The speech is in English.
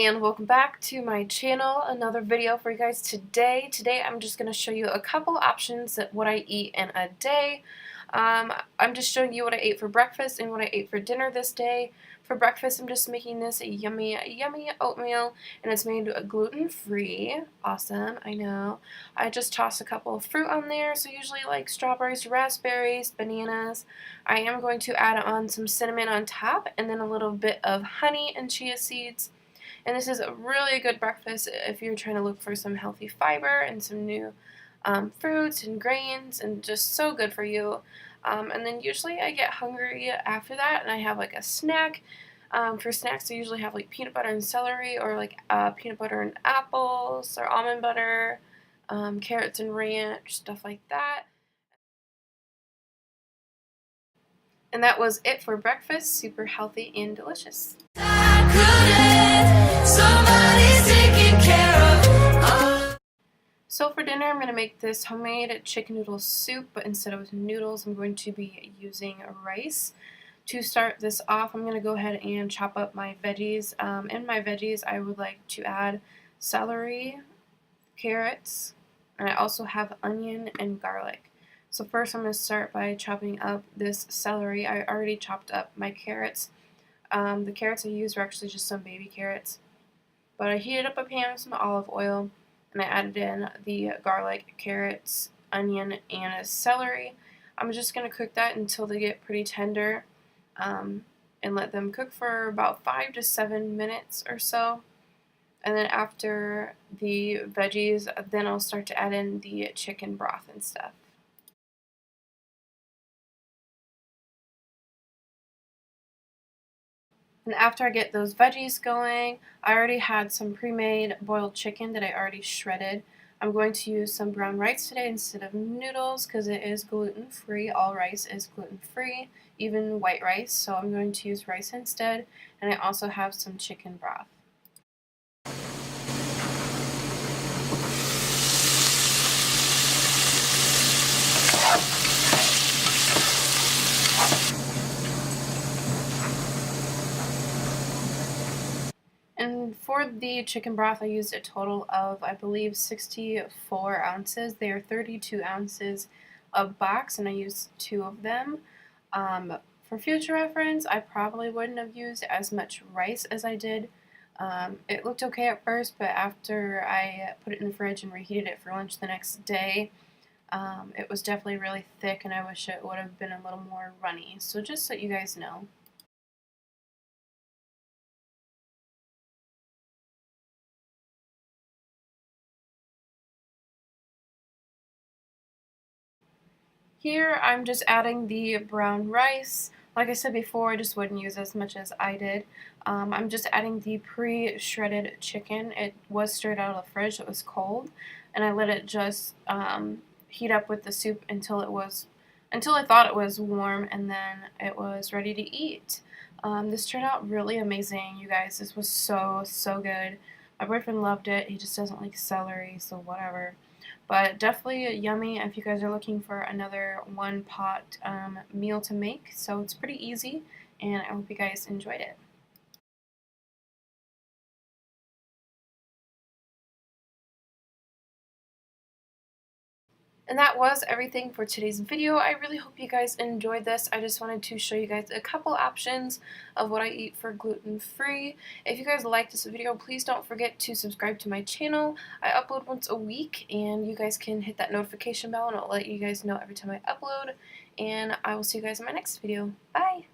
and welcome back to my channel. Another video for you guys today. Today I'm just going to show you a couple options that what I eat in a day. I'm just showing you what I ate for breakfast and what I ate for dinner this day. For breakfast I'm just making this yummy oatmeal, and it's made gluten-free. Awesome, I know. I just toss a couple of fruit on there, so usually like strawberries, raspberries, bananas. I am going to add on some cinnamon on top and then a little bit of honey and chia seeds. And this is a really good breakfast if you're trying to look for some healthy fiber and some new fruits and grains, and just so good for you. And then usually I get hungry after that and I have like a snack. For snacks I usually have like peanut butter and celery, or like peanut butter and apples, or almond butter, carrots and ranch, stuff like that. And that was it for breakfast. Super healthy and delicious. So for dinner I'm going to make this homemade chicken noodle soup, but instead of noodles I'm going to be using rice. To start this off, I'm going to go ahead and chop up my veggies. In my veggies I would like to add celery, carrots, and I also have onion and garlic. So first I'm going to start by chopping up this celery. I already chopped up my carrots. The carrots I used were actually just some baby carrots. But I heated up a pan with some olive oil, and I added in the garlic, carrots, onion, and celery. I'm just going to cook that until they get pretty tender, and let them cook for about 5 to 7 minutes or so. And then after the veggies, then I'll start to add in the chicken broth and stuff. And after I get those veggies going, I already had some pre-made boiled chicken that I already shredded. I'm going to use some brown rice today instead of noodles because it is gluten-free. All rice is gluten-free, even white rice, so I'm going to use rice instead. And I also have some chicken broth. And for the chicken broth, I used a total of, I believe, 64 ounces. They are 32 ounces a box, and I used 2 of them. For future reference, I probably wouldn't have used as much rice as I did. It looked okay at first, but after I put it in the fridge and reheated it for lunch the next day, it was definitely really thick, and I wish it would have been a little more runny. So just so you guys know. Here I'm just adding the brown rice. Like I said before, I just wouldn't use as much as I did. I'm just adding the pre-shredded chicken. It was straight out of the fridge, it was cold, and I let it just heat up with the soup until I thought it was warm, and then it was ready to eat. This turned out really amazing, you guys. This was so good. My boyfriend loved it. He just doesn't like celery, so whatever. But definitely yummy if you guys are looking for another one-pot meal to make. So it's pretty easy, and I hope you guys enjoyed it. And that was everything for today's video. I really hope you guys enjoyed this. I just wanted to show you guys a couple options of what I eat for gluten-free. If you guys like this video, please don't forget to subscribe to my channel. I upload once a week, and you guys can hit that notification bell, and it'll let you guys know every time I upload. And I will see you guys in my next video. Bye!